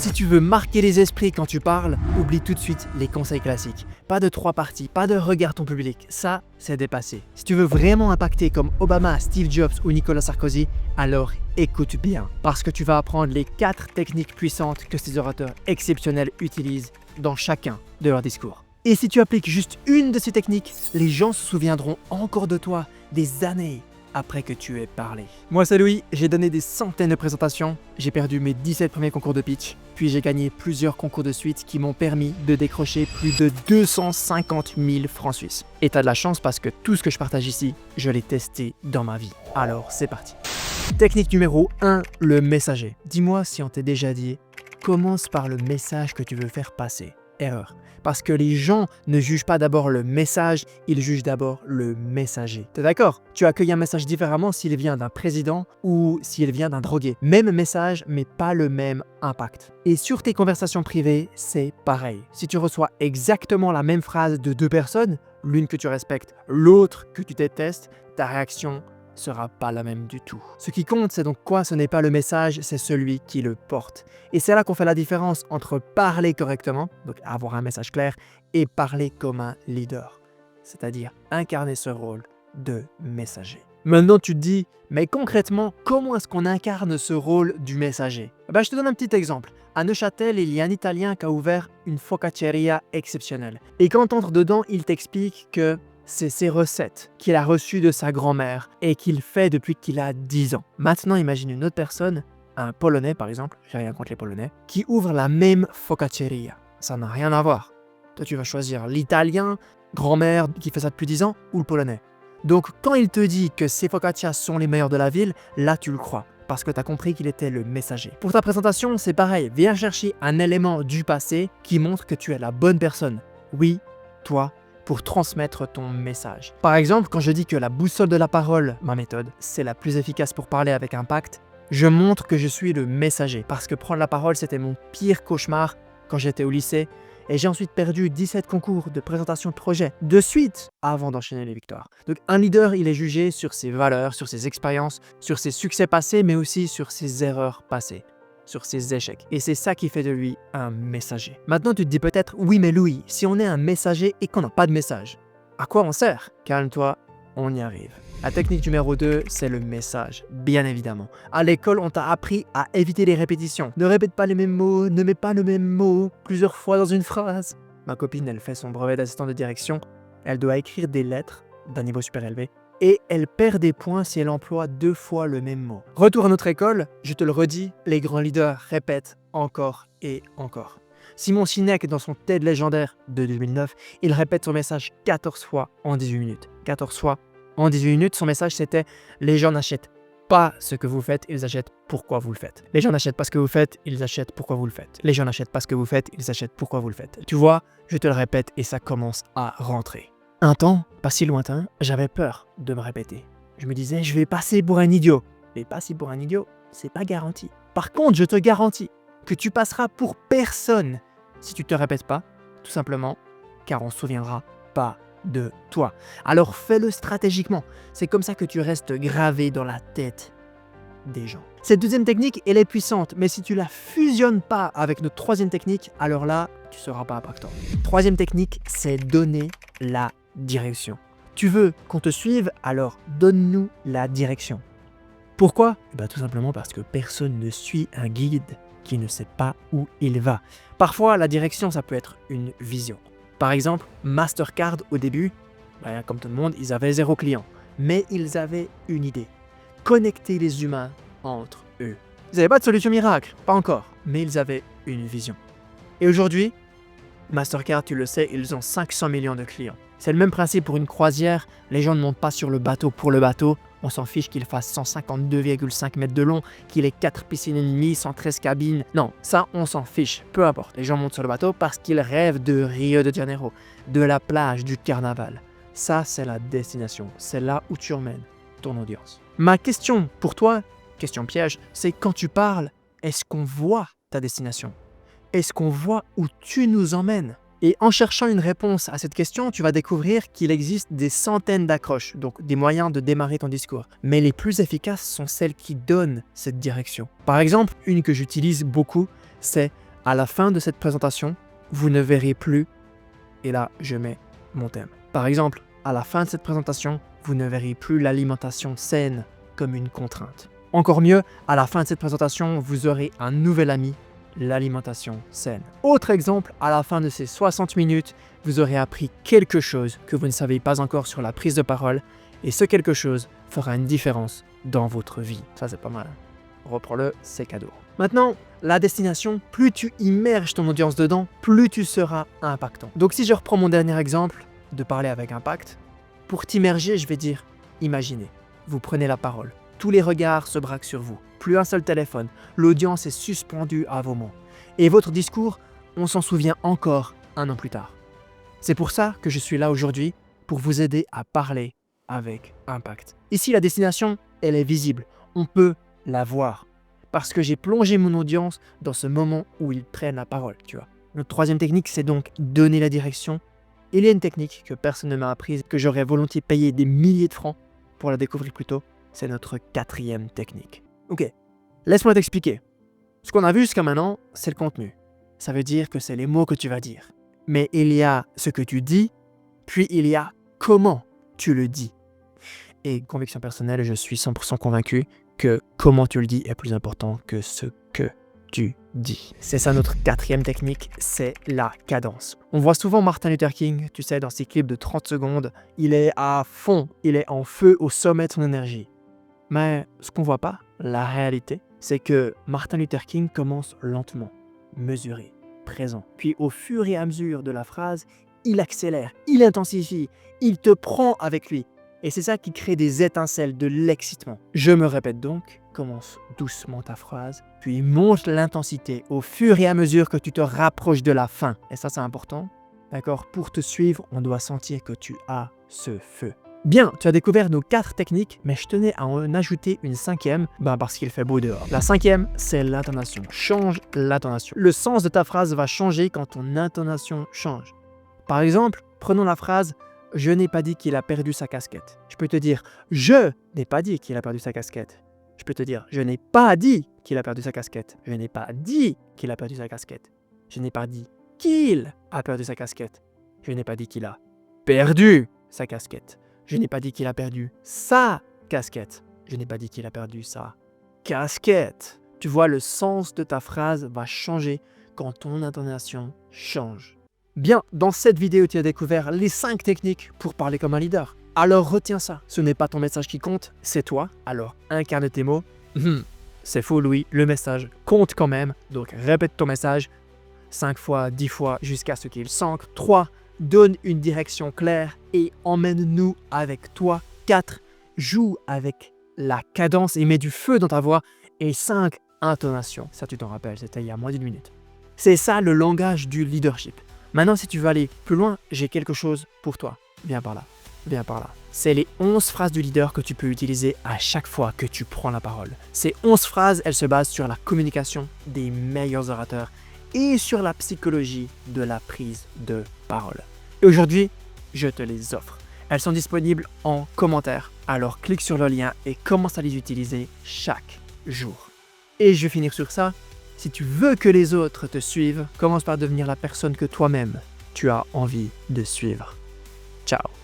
Si tu veux marquer les esprits quand tu parles, oublie tout de suite les conseils classiques. Pas de 3 parties, pas de regarde ton public, ça, c'est dépassé. Si tu veux vraiment impacter comme Obama, Steve Jobs ou Nicolas Sarkozy, alors écoute bien, parce que tu vas apprendre les 4 techniques puissantes que ces orateurs exceptionnels utilisent dans chacun de leurs discours. Et si tu appliques juste une de ces techniques, les gens se souviendront encore de toi des années après que tu aies parlé. Moi c'est Louis, j'ai donné des centaines de présentations, j'ai perdu mes 17 premiers concours de pitch, puis j'ai gagné plusieurs concours de suite qui m'ont permis de décrocher plus de 250 000 francs suisses. Et t'as de la chance parce que tout ce que je partage ici, je l'ai testé dans ma vie. Alors c'est parti. Technique numéro 1, le messager. Dis-moi si on t'a déjà dit, commence par le message que tu veux faire passer. Erreur. Parce que les gens ne jugent pas d'abord le message, ils jugent d'abord le messager. T'es d'accord? Tu accueilles un message différemment s'il vient d'un président ou s'il vient d'un drogué. Même message, mais pas le même impact. Et sur tes conversations privées, c'est pareil. Si tu reçois exactement la même phrase de 2 personnes, l'une que tu respectes, l'autre que tu détestes, ta réaction sera pas la même du tout. Ce qui compte, c'est donc quoi? Ce n'est pas le message, c'est celui qui le porte. Et c'est là qu'on fait la différence entre parler correctement, donc avoir un message clair, et parler comme un leader, c'est-à-dire incarner ce rôle de messager. Maintenant, tu te dis, mais concrètement, comment est-ce qu'on incarne ce rôle du messager? Je te donne un petit exemple. À Neuchâtel, il y a un Italien qui a ouvert une focacceria exceptionnelle. Et quand tu entres dedans, il t'explique que c'est ses recettes qu'il a reçues de sa grand-mère et qu'il fait depuis qu'il a 10 ans. Maintenant, imagine une autre personne, un Polonais par exemple, j'ai rien contre les Polonais, qui ouvre la même focacceria. Ça n'a rien à voir. Toi, tu vas choisir l'Italien, grand-mère qui fait ça depuis 10 ans, ou le Polonais. Donc, quand il te dit que ces focaccias sont les meilleurs de la ville, là, tu le crois, parce que tu as compris qu'il était le messager. Pour ta présentation, c'est pareil. Viens chercher un élément du passé qui montre que tu es la bonne personne. Oui, toi, pour transmettre ton message. Par exemple, quand je dis que la boussole de la parole, ma méthode, c'est la plus efficace pour parler avec impact, je montre que je suis le messager. Parce que prendre la parole, c'était mon pire cauchemar quand j'étais au lycée. Et j'ai ensuite perdu 17 concours de présentation de projet de suite avant d'enchaîner les victoires. Donc un leader, il est jugé sur ses valeurs, sur ses expériences, sur ses succès passés, mais aussi sur ses erreurs passées, sur ses échecs. Et c'est ça qui fait de lui un messager. Maintenant, tu te dis peut-être, oui mais Louis, si on est un messager et qu'on n'a pas de message, à quoi on sert? Calme-toi, on y arrive. La technique numéro 2, c'est le message, bien évidemment. À l'école, on t'a appris à éviter les répétitions. Ne répète pas les mêmes mots, ne mets pas le même mot plusieurs fois dans une phrase. Ma copine, elle fait son brevet d'assistant de direction. Elle doit écrire des lettres d'un niveau super élevé. Et elle perd des points si elle emploie 2 fois le même mot. Retour à notre école, je te le redis, les grands leaders répètent encore et encore. Simon Sinek, dans son TED légendaire de 2009, il répète son message 14 fois en 18 minutes. 14 fois en 18 minutes, son message c'était « Les gens n'achètent pas ce que vous faites, ils achètent pourquoi vous le faites. Les gens n'achètent pas ce que vous faites, ils achètent pourquoi vous le faites. Les gens n'achètent pas ce que vous faites, ils achètent pourquoi vous le faites. » Tu vois, je te le répète et ça commence à rentrer. Un temps, pas si lointain, j'avais peur de me répéter. Je me disais, je vais passer pour un idiot. Mais passer pour un idiot, c'est pas garanti. Par contre, je te garantis que tu passeras pour personne si tu te répètes pas, tout simplement, car on se souviendra pas de toi. Alors fais-le stratégiquement. C'est comme ça que tu restes gravé dans la tête des gens. Cette deuxième technique, elle est puissante, mais si tu la fusionnes pas avec notre troisième technique, alors là, tu seras pas impactant. Troisième technique, c'est donner la direction. Tu veux qu'on te suive, alors donne-nous la direction. Pourquoi? Tout simplement parce que personne ne suit un guide qui ne sait pas où il va. Parfois, la direction, ça peut être une vision. Par exemple, Mastercard, au début, comme tout le monde, ils avaient 0 client. Mais ils avaient une idée. Connecter les humains entre eux. Ils n'avaient pas de solution miracle, pas encore, mais ils avaient une vision. Et aujourd'hui, Mastercard, tu le sais, ils ont 500 millions de clients. C'est le même principe pour une croisière. Les gens ne montent pas sur le bateau pour le bateau. On s'en fiche qu'il fasse 152,5 mètres de long, qu'il ait 4 piscines et demie, 113 cabines. Non, ça, on s'en fiche. Peu importe. Les gens montent sur le bateau parce qu'ils rêvent de Rio de Janeiro, de la plage, du carnaval. Ça, c'est la destination. C'est là où tu emmènes ton audience. Ma question pour toi, question piège, c'est quand tu parles, est-ce qu'on voit ta destination? Est-ce qu'on voit où tu nous emmènes? Et en cherchant une réponse à cette question, tu vas découvrir qu'il existe des centaines d'accroches, donc des moyens de démarrer ton discours. Mais les plus efficaces sont celles qui donnent cette direction. Par exemple, une que j'utilise beaucoup, c'est À la fin de cette présentation, vous ne verrez plus, et là je mets mon thème. Par exemple, à la fin de cette présentation, vous ne verrez plus l'alimentation saine comme une contrainte. Encore mieux, à la fin de cette présentation, vous aurez un nouvel ami, l'alimentation saine. Autre exemple, à la fin de ces 60 minutes, vous aurez appris quelque chose que vous ne savez pas encore sur la prise de parole, et ce quelque chose fera une différence dans votre vie. Ça, c'est pas mal. Reprends-le, c'est cadeau. Maintenant, la destination, plus tu immerges ton audience dedans, plus tu seras impactant. Donc si je reprends mon dernier exemple, de parler avec impact, pour t'immerger, je vais dire, imaginez, vous prenez la parole, tous les regards se braquent sur vous, plus un seul téléphone, l'audience est suspendue à vos mots. Et votre discours, on s'en souvient encore un an plus tard. C'est pour ça que je suis là aujourd'hui, pour vous aider à parler avec impact. Ici, la destination, elle est visible, on peut la voir, parce que j'ai plongé mon audience dans ce moment où ils prennent la parole, tu vois. Notre troisième technique, c'est donc donner la direction. Il y a une technique que personne ne m'a apprise, que j'aurais volontiers payé des milliers de francs pour la découvrir plus tôt. C'est notre quatrième technique. Ok, laisse-moi t'expliquer. Ce qu'on a vu jusqu'à maintenant, c'est le contenu. Ça veut dire que c'est les mots que tu vas dire. Mais il y a ce que tu dis, puis il y a comment tu le dis. Et conviction personnelle, je suis 100% convaincu que comment tu le dis est plus important que ce que tu dis. C'est ça notre quatrième technique, c'est la cadence. On voit souvent Martin Luther King, tu sais, dans ses clips de 30 secondes, il est à fond, il est en feu au sommet de son énergie. Mais ce qu'on voit pas, la réalité, c'est que Martin Luther King commence lentement, mesuré, présent. Puis au fur et à mesure de la phrase, il accélère, il intensifie, il te prend avec lui. Et c'est ça qui crée des étincelles, de l'excitement. Je me répète donc, commence doucement ta phrase, puis monte l'intensité au fur et à mesure que tu te rapproches de la fin. Et ça, c'est important. D'accord? Pour te suivre, on doit sentir que tu as ce feu. Bien, tu as découvert nos 4 techniques, mais je tenais à en ajouter une 5e, parce qu'il fait beau dehors. La 5e, c'est l'intonation. Change l'intonation. Le sens de ta phrase va changer quand ton intonation change. Par exemple, prenons la phrase « Je n'ai pas dit qu'il a perdu sa casquette ». Je peux te dire « Je n'ai pas dit qu'il a perdu sa casquette ». Je peux te dire « Je n'ai pas dit qu'il a perdu sa casquette ». Je n'ai pas dit qu'il a perdu sa casquette. Je n'ai pas dit qu'il a perdu sa casquette. Je n'ai pas dit qu'il a perdu sa casquette. Je n'ai pas dit qu'il a perdu sa casquette. Je n'ai pas dit qu'il a perdu sa casquette. Tu vois, le sens de ta phrase va changer quand ton intonation change. Bien, dans cette vidéo, tu as découvert les 5 techniques pour parler comme un leader. Alors retiens ça. Ce n'est pas ton message qui compte, c'est toi. Alors incarne tes mots. C'est faux, Louis, le message compte quand même. Donc répète ton message 5 fois, 10 fois, jusqu'à ce qu'il s'ancre. 3. Donne une direction claire et emmène-nous avec toi. 4. Joue avec la cadence et mets du feu dans ta voix. Et 5. Intonation. Ça, tu t'en rappelles, c'était il y a moins d'1 minute. C'est ça le langage du leadership. Maintenant, si tu veux aller plus loin, j'ai quelque chose pour toi. Viens par là, viens par là. C'est les 11 phrases du leader que tu peux utiliser à chaque fois que tu prends la parole. Ces 11 phrases, elles se basent sur la communication des meilleurs orateurs et sur la psychologie de la prise de parole. Et aujourd'hui, je te les offre. Elles sont disponibles en commentaire. Alors clique sur le lien et commence à les utiliser chaque jour. Et je vais finir sur ça. Si tu veux que les autres te suivent, commence par devenir la personne que toi-même tu as envie de suivre. Ciao!